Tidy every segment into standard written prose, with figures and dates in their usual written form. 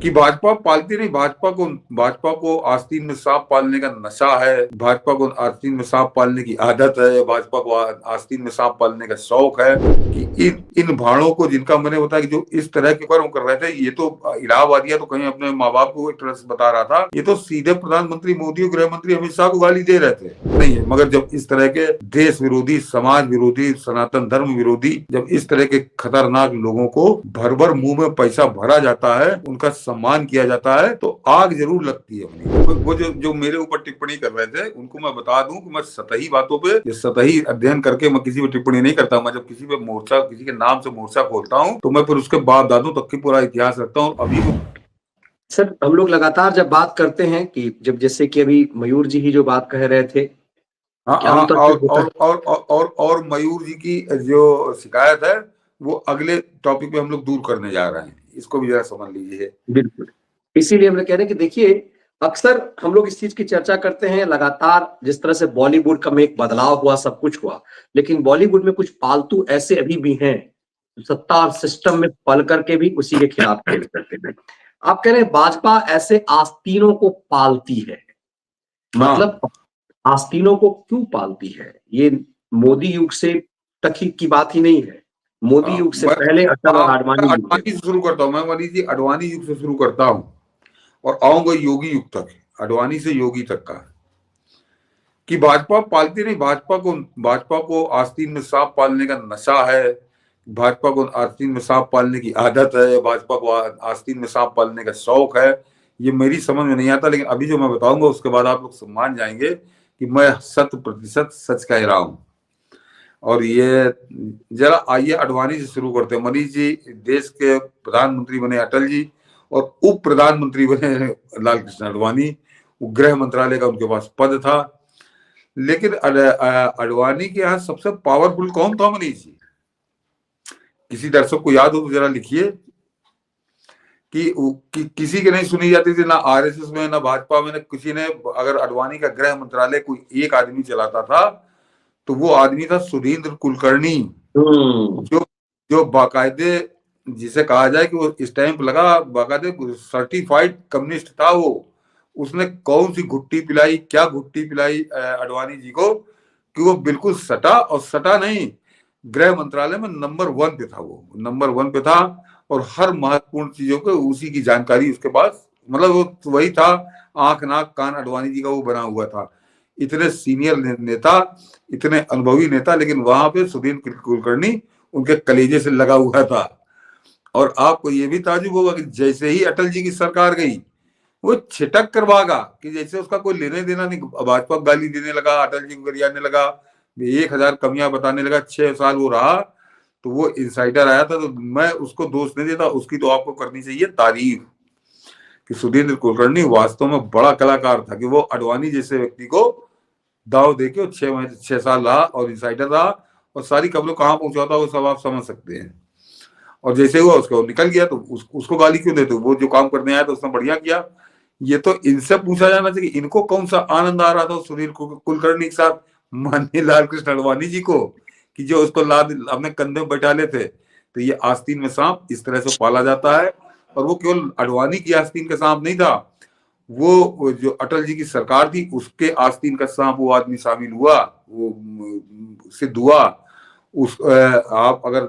कि भाजपा पालती नहीं, भाजपा को आस्तीन में सांप पालने का नशा है, भाजपा को आस्तीन में सांप पालने की आदत है, भाजपा को आस्तीन में सांप पालने का शौक है। कि इन भाड़ों को, जिनका मैंने बताया कि जो इस तरह के कर्म कर रहे थे, ये तो इलाहाबादिया तो कहीं अपने माँ बाप को एक तरह से बता रहा था, ये तो सीधे प्रधानमंत्री मोदी और गृह मंत्री अमित शाह को गाली दे रहे थे। नहीं है, मगर जब इस तरह के देश विरोधी, समाज विरोधी, सनातन धर्म विरोधी, जब इस तरह के खतरनाक लोगों को भर भर मुंह में पैसा भरा जाता है, उनका सम्मान किया जाता है, तो आग जरूर लगती है। वो जो मेरे ऊपर टिप्पणी कर रहे थे, उनको मैं बता दूं कि मैं सतही बातों पे, सतही अध्ययन करके मैं किसी पे टिप्पणी नहीं करता। मैं जब किसी पे मोर्चा, किसी के नाम से मोर्चा खोलता हूँ, तो मैं फिर उसके बाप दादों तक की पूरा इतिहास रखता हूँ। अभी सर, हम लोग लगातार जब बात करते हैं कि जब जैसे कि अभी मयूर जी ही जो बात कह रहे थे, हाँ क्या हाँ, आमतौर पे होता है। और मयूर जी की जो शिकायत है, वो अगले टॉपिक पे हम लोग दूर करने जा रहे हैं, इसको भी जरा समझ लीजिए। बिल्कुल, इसीलिए हम लोग कह रहे हैं कि देखिए, अक्सर हम लोग इस चीज की चर्चा करते हैं लगातार, जिस तरह से बॉलीवुड का में एक बदलाव हुआ, सब कुछ हुआ, लेकिन बॉलीवुड में कुछ पालतू ऐसे अभी भी हैं, सत्ता और सिस्टम में पल करके भी उसी के खिलाफ खेल करते हैं। आप कह रहे हैं भाजपा ऐसे आस्तीनों को पालती है, हाँ, मतलब आस्तीनों को क्यों पालती है? ये मोदी युग से तक ही की बात ही नहीं है, मोदी युग से पहले अटल और आडवाणी युग अडवाणी से शुरू करता हूँ मैं, मनीष जी, अडवाणी युग से शुरू करता हूँ और आऊंगा योगी युग तक, अडवाणी से योगी तक का। कि भाजपा पालती नहीं, भाजपा को आस्तीन में सांप पालने का नशा है, भाजपा को आस्तीन में सांप पालने की आदत है, भाजपा को आस्तीन में सांप पालने का शौक है। ये मेरी समझ में नहीं आता, लेकिन अभी जो मैं बताऊंगा उसके बाद आप लोग मान जाएंगे कि मैं 100% सच कह रहा हूं। और ये जरा आइए अडवाणी से शुरू करते हैं। मनीष जी, देश के प्रधानमंत्री बने अटल जी, और उप प्रधानमंत्री बने लाल कृष्ण आडवाणी। गृह मंत्रालय का उनके पास पद था। लेकिन अडवाणी के यहाँ सबसे पावरफुल कौन था मनीष जी? किसी दर्शक को याद हो तो जरा लिखिए। किसी की नहीं सुनी जाती थी, ना आरएसएस में, ना भाजपा में, ना किसी ने। अगर अडवाणी का गृह मंत्रालय कोई एक आदमी चलाता था, तो वो आदमी था सुरेंद्र कुलकर्णी, जो जो बाकायदे, जिसे कहा जाए कि वो स्टैंप लगा, बाकायदे सर्टिफाइड कम्युनिस्ट था वो। उसने कौन सी घुट्टी पिलाई, क्या घुट्टी पिलाई अडवाणी जी को, कि वो बिल्कुल सटा, और सटा नहीं, गृह मंत्रालय में नंबर 1 पे था, वो नंबर 1 पे था। और हर महत्वपूर्ण चीजों को उसी की जानकारी उसके पास, मतलब वो वही था, आंख नाक कान अडवाणी जी का वो बना हुआ था। इतने सीनियर नेता, इतने अनुभवी नेता, लेकिन वहां पे सुरेंद्र कुलकर्णी उनके कलेजे से लगा हुआ था। और आपको ये भी ताजुब होगा कि जैसे ही अटल जी की सरकार गई, वो छिटक कर भागा, कि जैसे उसका कोई लेने देना नहीं। भाजपा गाली देने लगा, अटल जी को गरियाने लगा, 1000 कमियां बताने लगा। 6 साल वो रहा, तो वो इंसाइडर आया था, तो मैं उसको दोष नहीं देता, उसकी तो आपको करनी चाहिए तारीफ, कि सुरेंद्र कुलकर्णी वास्तव में बड़ा कलाकार था, कि वो अडवाणी जैसे व्यक्ति को दाव देके वो 6 साल रहा और इंसाइडर रहा, और सारी खबरों कहाँ पहुंचाता वो सब आप समझ सकते हैं। और जैसे हुआ उसको निकल गया, तो उसको गाली क्यों देते? वो जो काम करने आया तो उसने बढ़िया किया। ये तो इनसे पूछा जाना चाहिए, इनको कौन सा आनंद आ रहा था सुनील कुलकर्णी के साथ, माननीय लाल कृष्ण आडवाणी जी को, कि जो उसको लाद अपने कंधे में बैठा लेते। तो ये आस्तीन में सांप इस तरह से पाला जाता है। और वो केवल अडवाणी की आस्तीन का सांप नहीं था, वो जो अटल जी की सरकार थी उसके आस्तीन का सांप वो आदमी शामिल हुआ, वो सिद्ध हुआ। आप अगर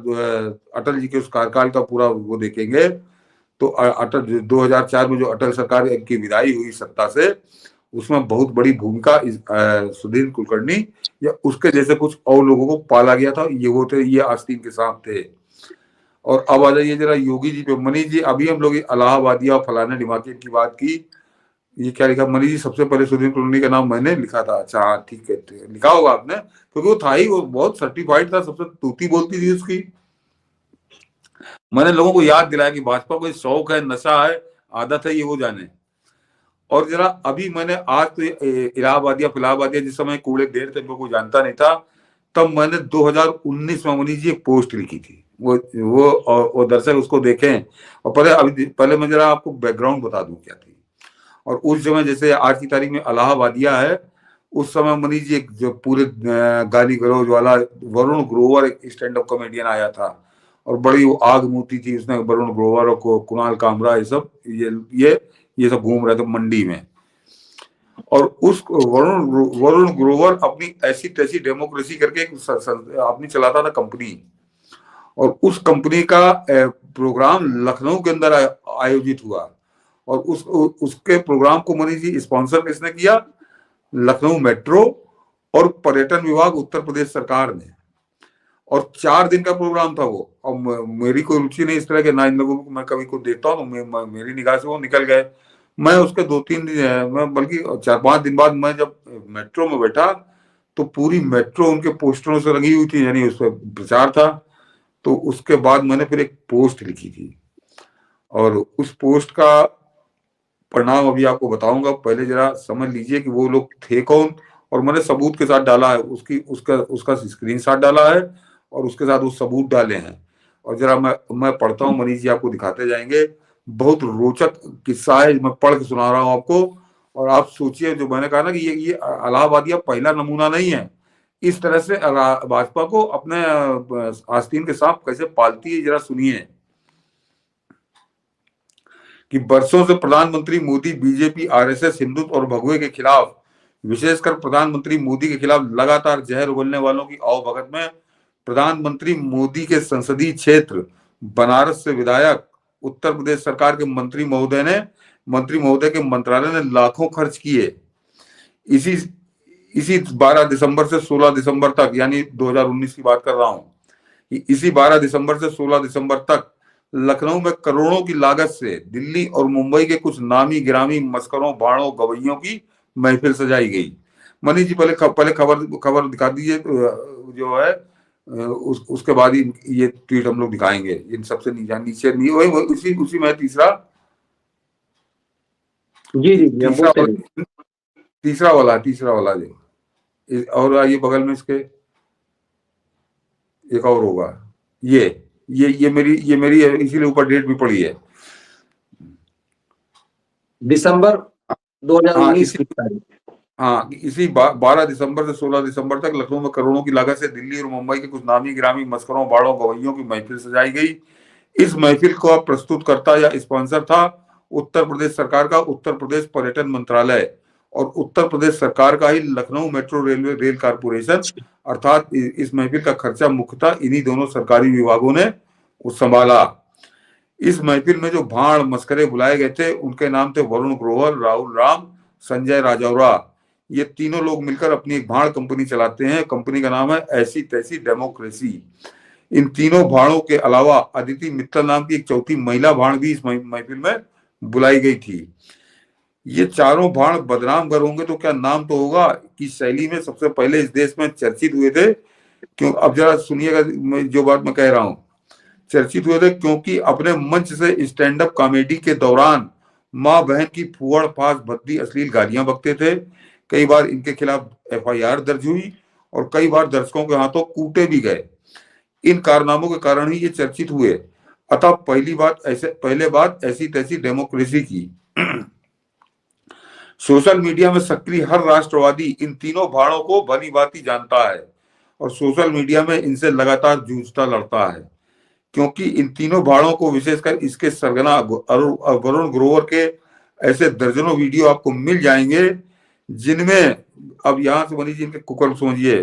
अटल जी के उस कार्यकाल का पूरा वो देखेंगे, तो अटल 2004 में जो अटल सरकार की विदाई हुई सत्ता से, उसमें बहुत बड़ी भूमिका सुधीर कुलकर्णी या उसके जैसे कुछ और लोगों को पाला गया था। ये वो थे, ये आस्तीन के सांप थे। और अब आ जाइए जरा योगी जी पे। मनीष जी, अभी हम लोग इलाहाबादिया फलाने ढिमाके की बात की, ये क्या लिखा मनीष जी? सबसे पहले सुधीर कुलकर्णी का नाम मैंने लिखा था। अच्छा हाँ, ठीक है, लिखा होगा आपने, क्योंकि वो था ही, वो बहुत सर्टिफाइड था, सबसे तूती बोलती थी उसकी। मैंने लोगों को याद दिलाया कि भाजपा को शौक है, नशा है, आदत है, ये वो जाने। और जरा अभी मैंने आज तो इलाहाबादिया फिलाहाबादिया जिस समय कूड़े ढेर थे, कोई जानता नहीं था, तब मैंने 2019 में मनीष जी एक पोस्ट लिखी थी। वो दर्शक उसको देखें। और पहले मैं जरा आपको बैकग्राउंड बता दूं क्या थी। और उस समय, जैसे आज की तारीख में इलाहाबादिया है, उस समय मनीष जी एक जो पूरे गाली गलौज वाला वरुण ग्रोवर एक स्टैंड अप कॉमेडियन आया था, और बड़ी वो आग मूती थी उसने, वरुण ग्रोवर और कुणाल कामरा, ये सब ये सब घूम रहे थे मंडी में। और उस वरुण ग्रोवर अपनी ऐसी तैसी डेमोक्रेसी करके अपनी चलाता था कंपनी, और उस कंपनी का प्रोग्राम लखनऊ के अंदर आयोजित हुआ, और उसके प्रोग्राम को मनीष जी स्पॉन्सर किसने किया? लखनऊ मेट्रो और पर्यटन विभाग उत्तर प्रदेश सरकार ने। और 4 दिन का प्रोग्राम था वो। और मेरी कोई रुचि नहीं इस तरह के, ना इन लोगों को मैं कभी को देखता हूँ तो मेरी निगाह से वो निकल गए। मैं उसके 2-3 दिन, मैं बल्कि 4-5 दिन बाद मैं जब मेट्रो में बैठा तो पूरी मेट्रो उनके पोस्टरों से रंगी हुई थी, यानी उस पर प्रचार था। तो उसके बाद मैंने फिर एक पोस्ट लिखी थी, और उस पोस्ट का परिणाम अभी आपको बताऊंगा। पहले जरा समझ लीजिए कि वो लोग थे कौन, और मैंने सबूत के साथ डाला है, उसका स्क्रीनशॉट डाला है, और उसके साथ वो सबूत डाले हैं। और जरा मैं पढ़ता हूँ मनीष जी, आपको दिखाते जाएंगे। बहुत रोचक किस्सा है, मैं पढ़ के सुना रहा हूँ आपको। और आप सोचिए, जो मैंने कहा ना कि ये इलाहाबादिया पहला नमूना नहीं है। इस तरह से भाजपा को अपने आस्तीन के सांप कैसे पालती है, जरा सुनिए। कि वर्षों से प्रधानमंत्री मोदी बीजेपी, आरएसएस, हिंदुत्व और भगवे के खिलाफ, विशेषकर प्रधानमंत्री मोदी के खिलाफ लगातार जहर उगलने वालों की आवभगत में प्रधानमंत्री मोदी के संसदीय क्षेत्र बनारस से विधायक, उत्तर प्रदेश सरकार के मंत्री महोदय के मंत्रालय ने लाखों खर्च किए। इसी 12 दिसंबर से 16 दिसंबर तक, यानी 2019 की बात कर रहा हूं, इसी 12 दिसंबर से 16 दिसंबर तक लखनऊ में करोड़ों की लागत से दिल्ली और मुंबई के कुछ नामी गिरामी मस्करों, बाणों, गवैयों की महफिल सजाई गई। मनीष जी पहले खबर दिखा दीजिए, जो है उसके बाद ही ये ट्वीट हम लोग दिखाएंगे। इन सबसे नीचे नहीं, वही उसी में तीसरा तीसरा वाला जो, और आइए बगल में इसके एक और होगा, ये मेरी इसीलिए ऊपर डेट भी पड़ी है, दिसंबर 2019 की तारीख। हाँ, इसी 12 दिसंबर से 16 दिसंबर तक लखनऊ में करोड़ों की लागत से दिल्ली और मुंबई के कुछ नामी गिरामी मस्करों, बाड़ों, गवैयों की महफिल सजाई गई। इस महफिल को प्रस्तुत करता या स्पॉन्सर था उत्तर प्रदेश सरकार का उत्तर प्रदेश पर्यटन मंत्रालय, और उत्तर प्रदेश सरकार का ही लखनऊ मेट्रो रेल कारपोरेशन। अर्थात इस महफिल का खर्चा मुख्यतः इन्हीं दोनों सरकारी विभागों ने संभाला। इस महफिल में जो भाड़ मस्करे बुलाए गए थे उनके नाम थे वरुण ग्रोवर, राहुल राम, संजय राजौरा। ये तीनों लोग मिलकर अपनी एक भाड़ कंपनी चलाते हैं। कंपनी का नाम है ऐसी तैसी डेमोक्रेसी। इन तीनों भाड़ों के अलावा अदिति मित्तल नाम की एक चौथी महिला भाड़ भी इस महफिल में बुलाई गई थी। ये चारों भाड़ बदनाम अगर होंगे तो क्या नाम तो होगा कि शैली में सबसे पहले इस देश में चर्चित हुए थे। क्यों, अब जरा सुनिएगा जो बात मैं कह रहा हूं। चर्चित हुए थे क्योंकि अपने मंच से स्टैंड अप कॉमेडी के दौरान माँ बहन की फुअड़ फास भद्दी अश्लील गालियां बकते थे। कई बार इनके खिलाफ FIR दर्ज हुई और कई बार दर्शकों के हाथों कूटे भी गए। इन कारनामों के कारण ही ये चर्चित हुए। अतः पहले बात ऐसी तैसी डेमोक्रेसी की। सोशल मीडिया में सक्रिय हर राष्ट्रवादी इन तीनों भाड़ों को भली भांति जानता है और सोशल मीडिया में इनसे लगातार जूझता लड़ता है, क्योंकि इन तीनों भाड़ों को, विशेषकर इसके सरगना वरुण ग्रोवर के ऐसे दर्जनों वीडियो आपको मिल जाएंगे जिनमें, अब यहां से मनीष जी इनके कुकर समझिए,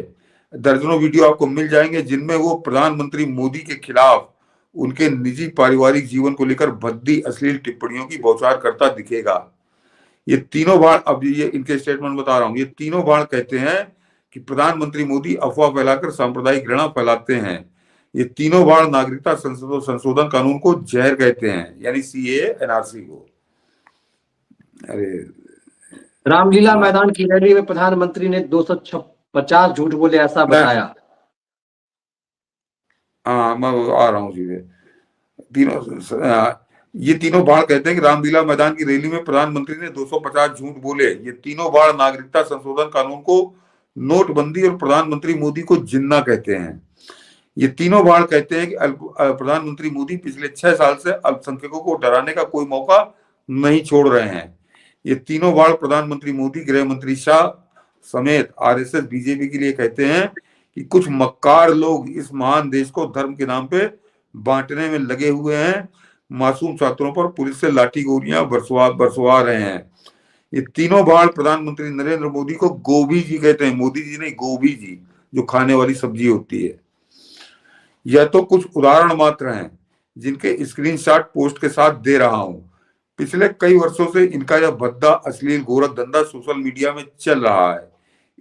दर्जनों वीडियो आपको मिल जाएंगे जिनमें वो प्रधानमंत्री मोदी के खिलाफ उनके निजी पारिवारिक जीवन को लेकर भद्दी अश्लील टिप्पणियों की बौछार करता दिखेगा। ये तीनों भाड़, अब ये इनके स्टेटमेंट बता रहा हूं, ये तीनों भाड़ कहते हैं कि प्रधानमंत्री मोदी अफवाह फैलाकर सांप्रदायिक घृणा फैलाते हैं। ये तीनों भाड़ नागरिकता संशोधन कानून को जहर कहते हैं, यानी CAA NRC को। अरे, रामलीला मैदान की रैली में प्रधानमंत्री ने 250 झूठ बोले, ऐसा बताया। हाँ, मैं आ रहा हूँ सीधे। ये तीनों भाड़ कहते हैं कि रामलीला मैदान की रैली में प्रधानमंत्री ने 250 झूठ बोले। ये तीनों भाड़ नागरिकता संशोधन कानून को, नोटबंदी और प्रधानमंत्री मोदी को जिन्ना कहते हैं। ये तीनों भाड़ कहते हैं कि प्रधानमंत्री मोदी पिछले 6 साल से अल्पसंख्यकों को डराने का कोई मौका नहीं छोड़ रहे हैं। ये तीनों भाड़ प्रधानमंत्री मोदी, गृह मंत्री शाह समेत RSS, BJP के लिए कहते हैं कि कुछ मक्कार लोग इस महान देश को धर्म के नाम पे बांटने में लगे हुए हैं। मासूम छात्रों पर पुलिस से लाठी गोलियां बरसवा रहे हैं। ये तीनों बाढ़ प्रधानमंत्री नरेंद्र मोदी को गोभी जी कहते हैं। मोदी जी नहीं, गोभी जी, जो खाने वाली सब्जी होती है। यह तो कुछ उदाहरण मात्र हैं जिनके स्क्रीनशॉट पोस्ट के साथ दे रहा हूं। पिछले कई वर्षों से इनका यह भद्दा अश्लील गोरख धंधा सोशल मीडिया में चल रहा है।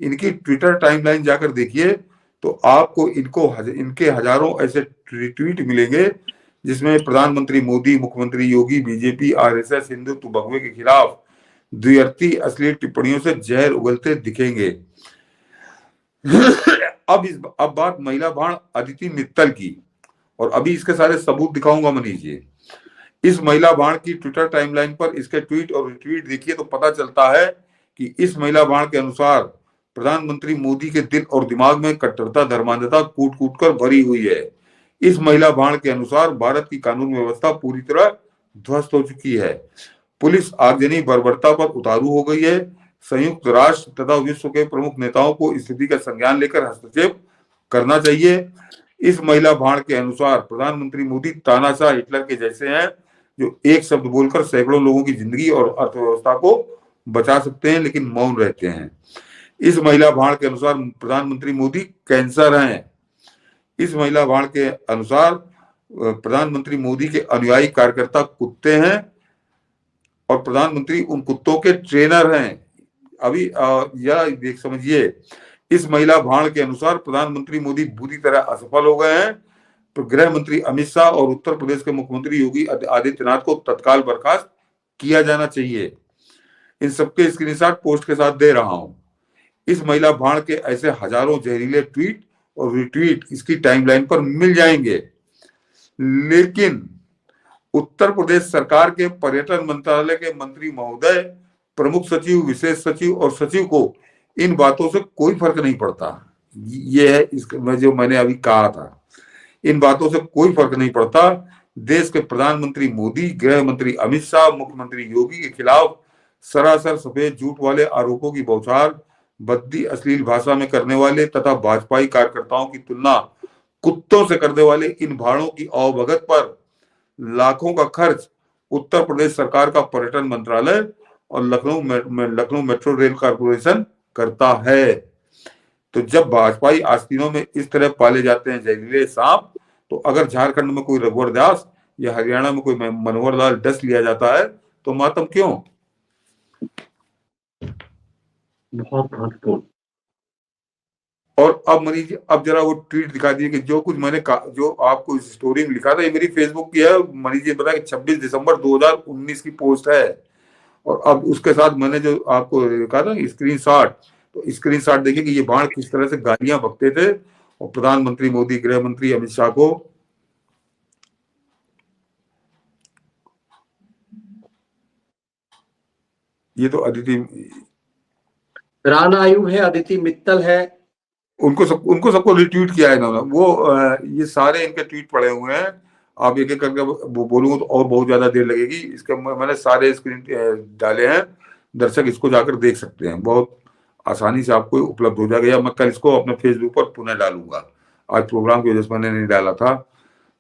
इनकी ट्विटर टाइमलाइन जाकर देखिए तो आपको इनके हजारों ऐसे ट्वीट मिलेंगे जिसमें प्रधानमंत्री मोदी, मुख्यमंत्री योगी, बीजेपी, आरएसएस, हिंदुत्व भगवे के खिलाफ द्व्यर्थी अश्लील टिप्पणियों से जहर उगलते दिखेंगे। अब बात महिला बाण अदिति मित्तल की, और अभी इसके सारे सबूत दिखाऊंगा मनीष जी। इस महिला बाण की ट्विटर टाइमलाइन पर इसके ट्वीट और रिट्वीट देखिए तो पता चलता है कि इस महिला बाण के अनुसार प्रधानमंत्री मोदी के दिल और दिमाग में कट्टरता, धर्मांधता कूट कूट कर भरी हुई है। इस महिला बाण के अनुसार भारत की कानून व्यवस्था पूरी तरह ध्वस्त हो चुकी है। पुलिस आगजनी बर्बरता पर उतारू हो गई है। संयुक्त राष्ट्र तथा विश्व के प्रमुख नेताओं को स्थिति का संज्ञान लेकर हस्तक्षेप करना चाहिए। इस महिला बाण के अनुसार प्रधानमंत्री मोदी तानाशाह हिटलर के जैसे हैं, जो एक शब्द बोलकर सैकड़ों लोगों की जिंदगी और अर्थव्यवस्था को बचा सकते हैं लेकिन मौन रहते हैं। इस महिला बाण के अनुसार प्रधानमंत्री मोदी कैंसर हैं। इस महिला बाण के अनुसार प्रधानमंत्री मोदी के अनुयायी कार्यकर्ता कुत्ते हैं और प्रधानमंत्री उन कुत्तों के ट्रेनर हैं। अभी यह देख समझिए, इस महिला बाण के अनुसार प्रधानमंत्री मोदी बुरी तरह असफल हो गए हैं। तो गृह मंत्री अमित शाह और उत्तर प्रदेश के मुख्यमंत्री योगी आदित्यनाथ को तत्काल बर्खास्त किया जाना चाहिए। इन सबके स्क्रीनशॉट पोस्ट के साथ दे रहा हूं। इस महिला बाण के ऐसे हजारों जहरीले ट्वीट और रिट्वीट इसकी टाइमलाइन पर मिल जाएंगे। लेकिन उत्तर प्रदेश सरकार के पर्यटन मंत्रालय के मंत्री महोदय, प्रमुख सचिव, विशेष सचिव और सचिव को इन बातों से कोई फर्क नहीं पड़ता। ये है जो मैंने अभी कहा था, इन बातों से कोई फर्क नहीं पड़ता। देश के प्रधानमंत्री मोदी, गृह मंत्री अमित शाह, मुख्यमंत्री योगी के खिलाफ सरासर सफेद झूठ वाले आरोपों की बौछार भद्दी अश्लील भाषा में करने वाले तथा भाजपाई कार्यकर्ताओं की तुलना कुत्तों से करने वाले इन भाड़ों की अवभगत पर लाखों का खर्च उत्तर प्रदेश सरकार का पर्यटन मंत्रालय और लखनऊ मेट्रो रेल कॉर्पोरेशन करता है। तो जब भाजपाई आस्तीनों में इस तरह पाले जाते हैं जहरीले सांप, तो अगर झारखंड में कोई रघुवर दास या हरियाणा में कोई मनोहर लाल डस लिया जाता है तो मातम क्यों? बहुत महत्वपूर्ण। और अब मनीष जी, अब जरा वो ट्वीट दिखा दिए कि जो कुछ मैंने जो आपको इस स्टोरी में लिखा था, ये मेरी फेसबुक की है। मनीष जी बताया कि 26 दिसंबर 2019 की पोस्ट है। और अब उसके साथ मैंने जो आपको लिखा था स्क्रीनशॉट, तो स्क्रीनशॉट देखिए कि ये बाण किस तरह से गालियां बकते थे और प्रधानमंत्री मोदी, गृह मंत्री अमित शाह को। ये तो अदिति राणा आयुब है, अदिति मित्तल है, उनको सबको रिट्वीट किया है इन्होंने। वो ये सारे इनके ट्वीट पड़े हुए हैं। आप एक एक करके बोलूंगा तो और बहुत ज्यादा देर लगेगी। इसके मैंने सारे स्क्रीन डाले हैं, दर्शक इसको जाकर देख सकते हैं, बहुत आसानी से आपको उपलब्ध हो जाएगा। या मैं कल इसको अपने फेसबुक पर पुनः डालूंगा, आज प्रोग्राम की वजह से मैंने नहीं डाला था।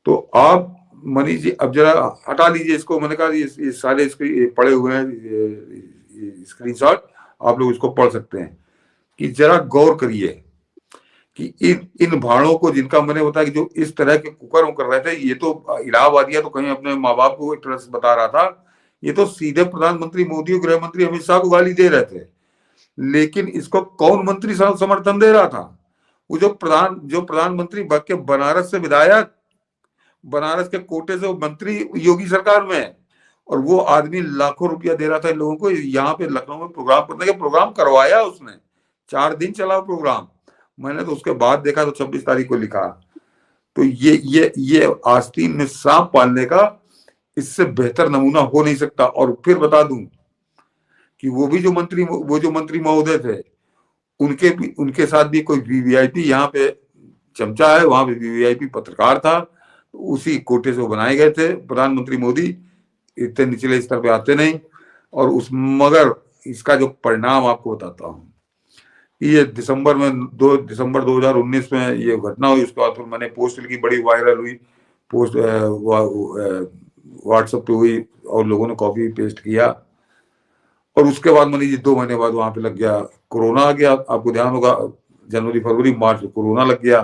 तो आप मनीष जी अब जरा हटा लीजिए इसको। मैंने कहा ये सारे इसके पड़े हुए हैं स्क्रीनशॉट, आप लोग इसको पढ़ सकते हैं कि जरा गौर करिए कि इन भाड़ों को, जिनका मैंने बताया कि जो इस तरह के कुकर्म कर रहे थे, ये तो इलाहाबादिया तो कहीं अपने माँ बाप को एक तरह से बता रहा था, ये तो सीधे प्रधानमंत्री मोदी और गृह मंत्री अमित शाह को गाली दे रहे थे। लेकिन इसको कौन मंत्री समर्थन दे रहा था? वो जो प्रधानमंत्री के बनारस से विधायक, बनारस के कोटे से मंत्री योगी सरकार में, और वो आदमी लाखों रुपया दे रहा था इन लोगों को यहाँ पे लखनऊ में प्रोग्राम करने के। प्रोग्राम करवाया उसने, 4 दिन चला प्रोग्राम। मैंने तो उसके बाद देखा तो 26 तारीख को लिखा। तो ये आस्तीन में सांप पालने का इससे बेहतर नमूना हो नहीं सकता। और फिर बता दूं कि वो जो मंत्री महोदय थे, उनके साथ भी कोई वीवीआईपी यहाँ पे चमचा है, वहां पे वीवीआईपी पत्रकार था, तो उसी कोटे से वो बनाए गए थे। प्रधानमंत्री मोदी इतने निचले स्तर पे आते नहीं। और मगर इसका जो परिणाम आपको बताता हूँ, ये दिसंबर 2019 में ये घटना हुई। उसके बाद फिर मैंने पोस्ट लिखी, बड़ी वायरल हुई। पोस्ट व्हाट्सएप पे हुई और लोगों ने कॉपी पेस्ट किया। और उसके बाद मनीष जी 2 महीने बाद वहां पे लग गया कोरोना आ गया। आपको ध्यान होगा जनवरी फरवरी मार्च में कोरोना लग गया,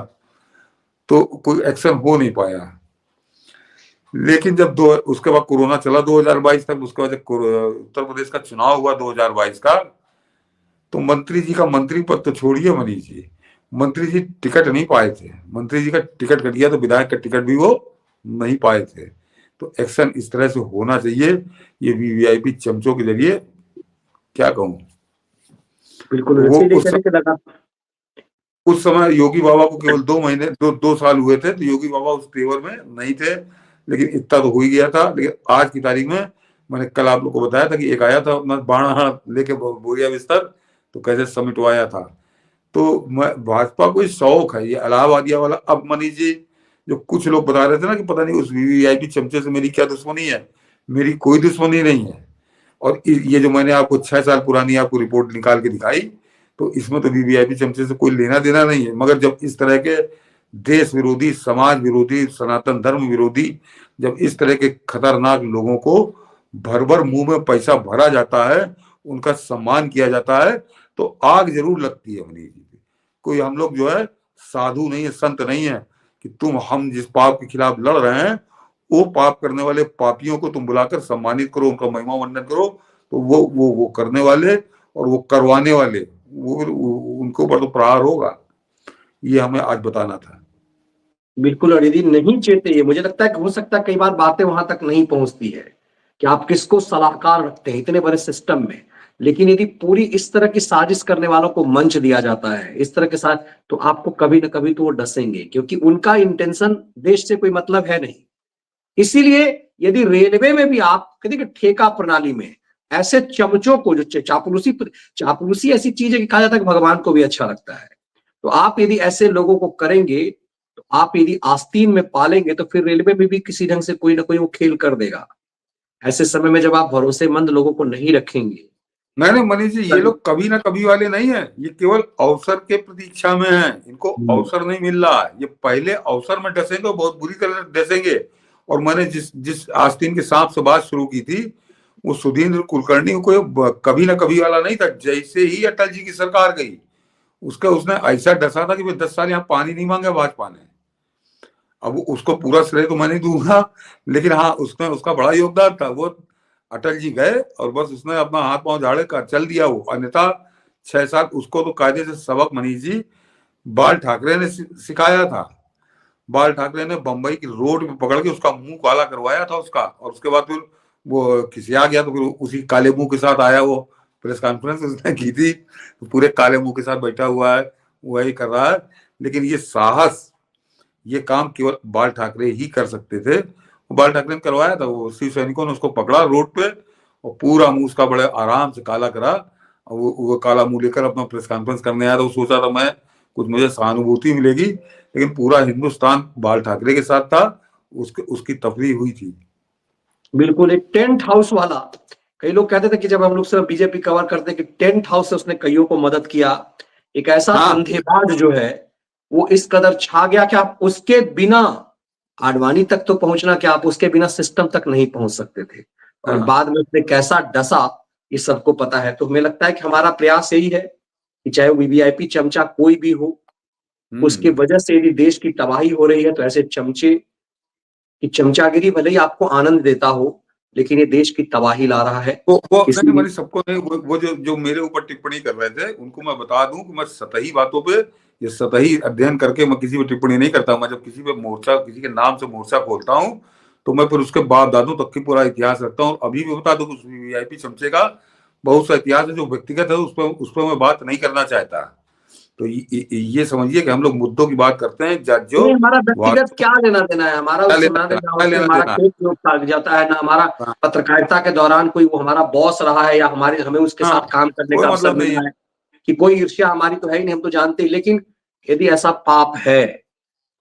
तो कोई एक्शन हो नहीं पाया। लेकिन जब उसके बाद कोरोना चला 2022 तक, उसके बाद जब उत्तर प्रदेश का चुनाव हुआ 2022 का, तो मंत्री जी का मंत्री पद तो छोड़िए मनीष जी, मंत्री जी टिकट नहीं पाए थे। मंत्री जी का टिकट कट गया तो विधायक का टिकट भी वो नहीं पाए थे। तो एक्शन इस तरह से होना चाहिए। ये वीवीआईपी चमचों के जरिए क्या कहूं, बिल्कुल वो उस समय योगी बाबा को केवल 2 महीने 2 साल हुए थे, तो योगी बाबा उस तेवर में नहीं थे, लेकिन इतना तो हो ही गया था। लेकिन आज की तारीख में मैंने कल आप लोग को बताया था कि एक आया था अपना बाणा लेके बोरिया बिस्तर, तो कैसे समिटवाया था। तो भाजपा को शौक है ये इलाहाबादिया वाला। अब मनीष जी जो कुछ लोग बता रहे थे ना कि पता नहीं उस वीवीआईपी चमचे से मेरी क्या दुश्मनी है, मेरी कोई दुश्मनी नहीं है। और ये जो मैंने आपको 6 साल पुरानी आपको रिपोर्ट निकाल के दिखाई, तो इसमें तो वीवीआईपी चमचे से कोई लेना देना नहीं है। मगर जब इस तरह के देश विरोधी, समाज विरोधी, सनातन धर्म विरोधी, जब इस तरह के खतरनाक लोगों को भर भर मुंह में पैसा भरा जाता है, उनका सम्मान किया जाता है, तो आग जरूर लगती है मनीष जी। कोई हम लोग जो है साधु नहीं है, संत नहीं है कि हम जिस पाप के खिलाफ लड़ रहे हैं, वो पाप करने वाले पापियों को तुम बुलाकर सम्मानित करो, उनका महिमा वंदन करो, तो वो करने वाले और वो करवाने वाले उनके ऊपर तो प्रहार होगा। ये हमें आज बताना था। बिल्कुल अनिधि, नहीं चाहते ये। मुझे लगता है कि हो सकता है कई बार बातें वहां तक नहीं पहुंचती है कि आप किसको सलाहकार रखते हैं इतने बड़े सिस्टम में, लेकिन यदि पूरी इस तरह की साजिश करने वालों को मंच दिया जाता है इस तरह के साथ, तो आपको कभी ना कभी तो वो डसेंगे, क्योंकि उनका इंटेंशन देश से कोई मतलब है नहीं। इसीलिए यदि रेलवे में भी आप देखिए ठेका प्रणाली में ऐसे चमचों को, जो चापलूसी ऐसी चीज है कि कहा जाता है कि भगवान को भी अच्छा लगता है, तो आप यदि ऐसे लोगों को करेंगे, तो आप यदि आस्तीन में पालेंगे, तो फिर रेलवे में भी किसी ढंग से कोई ना कोई वो खेल कर देगा। ऐसे समय में जब आप भरोसेमंद लोगों को नहीं रखेंगे। नहीं मनीष जी, ये लोग कभी ना कभी वाले नहीं है, ये केवल अवसर के प्रतीक्षा में है। इनको अवसर नहीं मिल रहा है, ये पहले अवसर में डसेंगे, बहुत बुरी तरह डसेंगे। और मैंने जिस आस्तीन के सांप से बात शुरू की थी, वो सुधींद्र कुलकर्णी को कभी ना कभी वाला नहीं था। जैसे ही अटल जी की सरकार गई, उसने ऐसा डसा था कि 10 साल यहाँ पानी नहीं मांगा भाजपा ने। अब उसको पूरा श्रेय तो मैं नहीं दूंगा, लेकिन हाँ उसमें उसका बड़ा योगदान था। वो अटल जी गए और बस उसने अपना हाथ पांव झाड़े कर चल दिया वो। अन्यथा 6 साल उसको तो कायदे से सबक मनीष जी बाल ठाकरे ने सिखाया था। बाल ठाकरे ने बंबई की रोड में पकड़ के उसका मुंह काला करवाया था उसका, और उसके बाद फिर वो खिसिया गया, तो फिर उसी काले मुंह के साथ आया वो। प्रेस कॉन्फ्रेंस उसने की थी, तो पूरे काले मुंह के साथ बैठा हुआ है, वही कर रहा है। लेकिन ये साहस, ये काम केवल बाल ठाकरे ही कर सकते थे। बाल ठाकरे ने करवाया था। वो शिव सैनिकों ने उसको पकड़ा रोड पे और पूरा मुंह उसका बड़े आराम से काला करा, और वो काला मुंह लेकर अपना प्रेस कॉन्फ्रेंस करने आया था। वो सोचा था मैं कुछ मुझे सहानुभूति मिलेगी, लेकिन पूरा हिंदुस्तान बाल ठाकरे के साथ था। उसकी तफरीह हुई थी। बिल्कुल, एक टेंट हाउस वाला, कई लोग कहते थे कि जब हम लोग सिर्फ बीजेपी कवर करते कि टेंट हाउस से उसने कईयों को मदद किया। एक ऐसा अंधेबाज जो है वो इस कदर छा गया कि आप उसके बिना आडवाणी तक तो पहुंचना, कि आप उसके बिना सिस्टम तक नहीं पहुंच सकते थे। और बाद में उसने कैसा डसा ये सबको पता है। तो हमें लगता है कि हमारा प्रयास यही है कि चाहे वो वीवीआईपी चमचा कोई भी हो, उसकी वजह से यदि देश की तबाही हो रही है, तो ऐसे चमचे की चमचागिरी भले ही आपको आनंद देता हो, लेकिन ये देश की तबाही ला रहा है। वो नहीं मेरी सबको नहीं, वो जो मेरे ऊपर टिप्पणी कर रहे थे उनको मैं बता दूं कि मैं सतही बातों पे, ये सतही अध्ययन करके मैं किसी पे टिप्पणी नहीं करता। मैं जब किसी पे मोर्चा, किसी के नाम से मोर्चा खोलता हूँ, तो मैं फिर उसके बाप दादों तक की पूरा इतिहास रखता हूँ। अभी भी बता दूं कि वीआईपी चमचे का बहुत सा इतिहास है जो व्यक्तिगत है, उस पर मैं बात नहीं करना चाहता। तो ये समझिए कि हम लोग मुद्दों की बात करते हैं, जो हमारा व्यक्तिगत क्या लेना देना है, हमारा उससे ना देना, हमारा केस लग जाता है ना, हमारा पत्रकारिता के दौरान कोई वो हमारा बॉस रहा है या हमें उसके साथ काम करने का अवसर मिला है, कि कोई ईर्ष्या हमारी तो है ही नहीं, हम तो जानते हैं। लेकिन यदि ऐसा पाप है,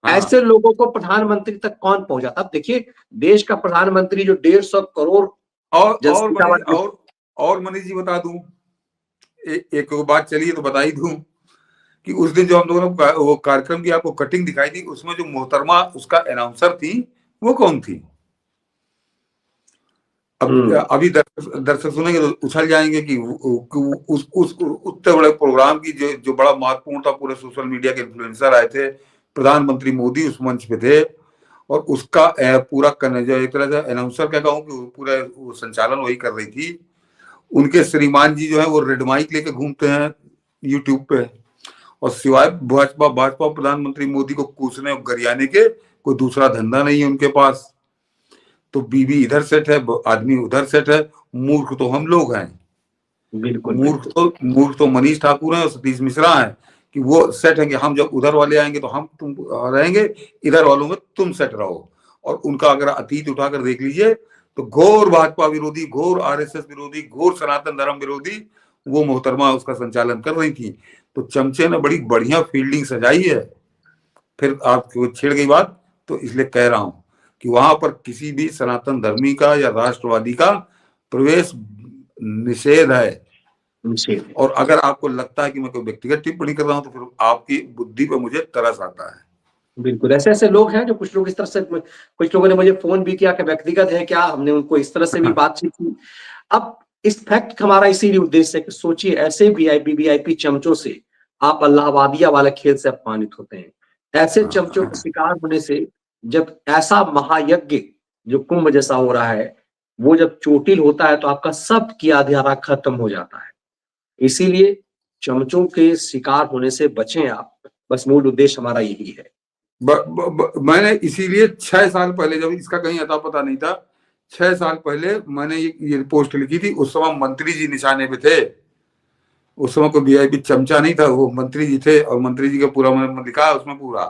ऐसे लोगों को प्रधानमंत्री तक कौन पहुंचाता? अब देखिए, देश का प्रधानमंत्री जो 150 करोड़ और मनीष जी बता दूं, एक बात चलिए तो बता ही दूं कि उस दिन जो हम लोगों ने वो कार्यक्रम की आपको कटिंग दिखाई थी, उसमें जो मोहतरमा उसका अनाउंसर थी, वो कौन थी? अभी दर्शक सुनेंगे तो उछल जाएंगे कि उस उतने बड़े प्रोग्राम की जो बड़ा महत्वपूर्ण था, पूरे सोशल मीडिया के इन्फ्लुएंसर आए थे, प्रधानमंत्री मोदी उस मंच पे थे, और उसका पूरा जो एक तरह से अनाउंसर क्या कहूँ कि पूरा संचालन वही कर रही थी। उनके श्रीमान जी जो है वो रेड माइक लेके घूमते हैं यूट्यूब पे, और सिवाय भाजपा प्रधानमंत्री मोदी को कूचने और गरियाने के कोई दूसरा धंधा नहीं है उनके पास। तो बीवी इधर सेट है, आदमी उधर सेट है। मूर्ख तो हम लोग हैं, बिल्कुल। मूर्ख तो मनीष ठाकुर है और सतीश मिश्रा है कि वो सेट है कि हम जब उधर वाले आएंगे तो हम तुम रहेंगे, इधर वालों में तुम सेट रहो। और उनका अगर अतीत उठाकर देख लीजिए तो घोर भाजपा विरोधी, घोर आरएसएस विरोधी, घोर सनातन धर्म विरोधी वो मोहतरमा उसका संचालन कर रही थी। तो चमचे ने बड़ी बढ़िया फील्डिंग सजाई है। फिर आपको छेड़ गई बात, तो इसलिए कह रहा हूं कि वहां पर किसी भी सनातन धर्मी का या राष्ट्रवादी का प्रवेश निषेध है। और अगर आपको लगता है कि मैं कोई व्यक्तिगत टिप्पणी कर रहा हूं तो फिर आपकी बुद्धि पर मुझे तरस आता है। बिल्कुल, ऐसे ऐसे लोग हैं जो कुछ लोग इस तरह से, कुछ लोगों ने मुझे फोन भी किया कि व्यक्तिगत है क्या, हमने उनको इस तरह से भी बातचीत की। अब इस फैक्ट हमारा इसीलिए उद्देश्य है कि सोचिए ऐसे वीआईपी चमचों से आप अल्लाहवादिया वाले खेल से अपमानित होते हैं। ऐसे चमचों के शिकार होने से जब ऐसा महायज्ञ जो कुंभ जैसा हो रहा है वो जब चोटिल होता है तो आपका सब किया धारा खत्म हो जाता है। इसीलिए चमचों के शिकार होने से बचें आप, बस मूल उद्देश्य हमारा यही है। मैंने इसीलिए 6 साल पहले, जब इसका कहीं अता पता नहीं था, 6 साल पहले मैंने ये पोस्ट लिखी थी। उस समय मंत्री जी निशाने पे थे, उस समय कोई वीआईपी चमचा नहीं था, वो मंत्री जी थे। और मंत्री जी का पूरा मैंने लिखा है उसमें पूरा,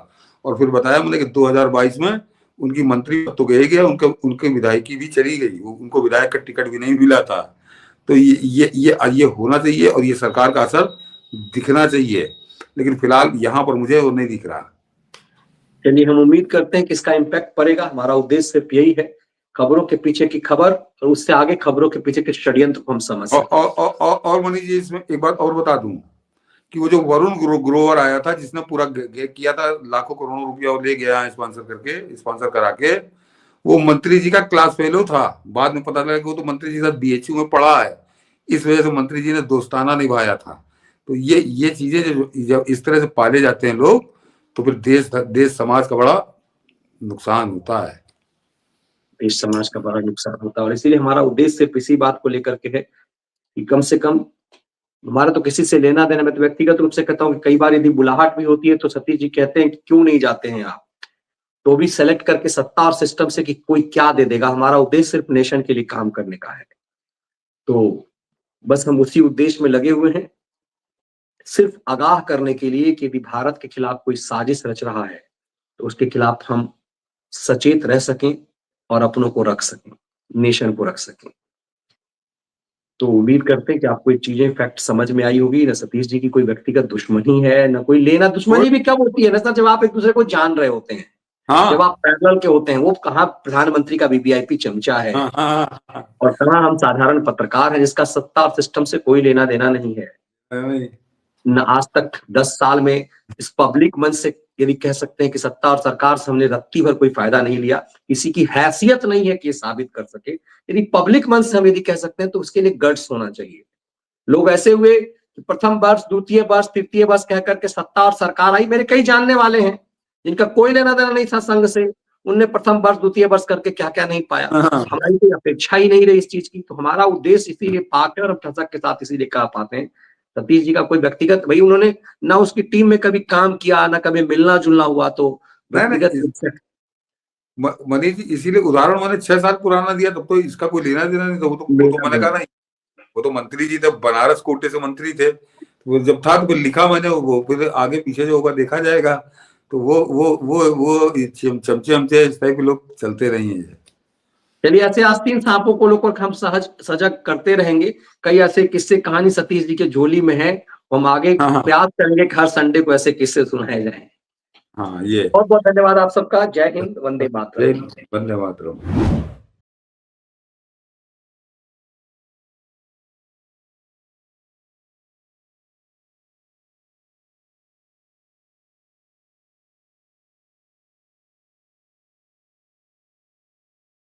और फिर बताया मैंने कि 2022 में उनकी मंत्री तो गए गया, उनके विधायकी भी चली गई, उनको विधायक का टिकट भी नहीं मिला था। तो ये होना चाहिए और ये सरकार का असर दिखना चाहिए, लेकिन फिलहाल यहाँ पर मुझे वो नहीं दिख रहा। चलिए, हम उम्मीद करते हैं कि इसका इम्पैक्ट पड़ेगा। हमारा उद्देश्य सिर्फ यही है, खबरों के पीछे की खबर और उससे आगे खबरों के पीछे के षड्यंत्र को हम समझ सकें। और मनीष जी, इसमें एक बात और बता दूं कि वो जो वरुण ग्रोवर आया था जिसने पूरा किया था, लाखों करोड़ों रुपया वो ले गया स्पॉन्सर करा के, वो मंत्री जी का क्लास फेलो था। बाद में पता लगा कि वो तो मंत्री जी के साथ बीएचयू में पढ़ा है, इस वजह से मंत्री जी ने दोस्ताना निभाया था। तो ये चीजें जब इस तरह से पाले जाते हैं लोग तो फिर देश समाज का बड़ा नुकसान होता है। देश समाज का बड़ा नुकसान होता है, और इसीलिए हमारा उद्देश्य सिर्फ इसी बात को लेकर के है कि कम से कम हमारा तो किसी से लेना देना, मैं तो व्यक्तिगत रूप से कहता हूँ कि कई बार यदि बुलाहट भी होती है तो सतीश जी कहते हैं कि क्यों नहीं जाते हैं आप, तो भी सेलेक्ट करके सत्ता और सिस्टम से कि कोई क्या दे देगा। हमारा उद्देश्य सिर्फ नेशन के लिए काम करने का है। तो बस हम उसी उद्देश्य में लगे हुए हैं, सिर्फ आगाह करने के लिए कि यदि भारत के खिलाफ कोई साजिश रच रहा है तो उसके खिलाफ हम सचेत रह सकें और अपनों को रख सकें, नेशन को रख सकें। तो उम्मीद करते हैं कि आपको ये चीजें फैक्ट समझ में आई होगी। न सतीश जी की कोई व्यक्तिगत दुश्मनी है, न कोई लेना। दुश्मनी भी कब होती है ना सर, जब आप एक दूसरे को जान रहे होते हैं। हाँ। जब आप पैरेलल के होते हैं, वो कहाँ प्रधानमंत्री का वीवीआईपी चमचा है और कहाँ हम साधारण पत्रकार हैं जिसका सत्ता और सिस्टम से कोई लेना देना नहीं है। न आज तक 10 साल में इस पब्लिक मंच से यदि कह सकते हैं कि सत्ता और सरकार से हमने रत्ती भर कोई फायदा नहीं लिया, किसी की हैसियत नहीं है कि ये साबित कर सके। यदि पब्लिक मंच से हम यदि कह सकते हैं तो उसके लिए गट्स होना चाहिए। लोग ऐसे हुए कि प्रथम वर्ष, द्वितीय वर्ष, तृतीय वर्ष कह करके सत्ता और सरकार आई। मेरे कई जानने वाले हैं जिनका कोई लेना देना नहीं था संघ से, उनने प्रथम वर्ष द्वितीय वर्ष करके क्या क्या नहीं पाया। हमारी कोई अपेक्षा ही नहीं रही इस चीज की। तो हमारा उद्देश्य इसीलिए पाके और ठसक के साथ इसीलिए कह पाते हैं, सतीश जी का कोई व्यक्तिगत, भाई उन्होंने ना उसकी टीम में कभी काम किया, ना कभी मिलना जुलना हुआ, तो व्यक्तिगत मनीष जी इसीलिए उदाहरण मैंने 6 साल पुराना दिया, तब तो इसका कोई लेना देना नहीं था। वो तो मैंने कहा नहीं, वो तो मंत्री जी थे, बनारस कोटे से मंत्री थे। वो जब था तो फिर लिखा मैंने, वो फिर आगे पीछे जो होगा देखा जाएगा। तो वो चमचे हमचे इस टाइप के लोग चलते रहे हैं। चलिए, ऐसे आस्तीन सांपों को लोग हम सजग करते रहेंगे। कई ऐसे किस्से कहानी सतीश जी के झोली में है, हम आगे प्रयास करेंगे कि हर संडे को ऐसे किस्से सुनाए जाएं। हाँ, ये बहुत बहुत धन्यवाद आप सबका। जय हिंद, वंदे मातरम। वंदे मातरम।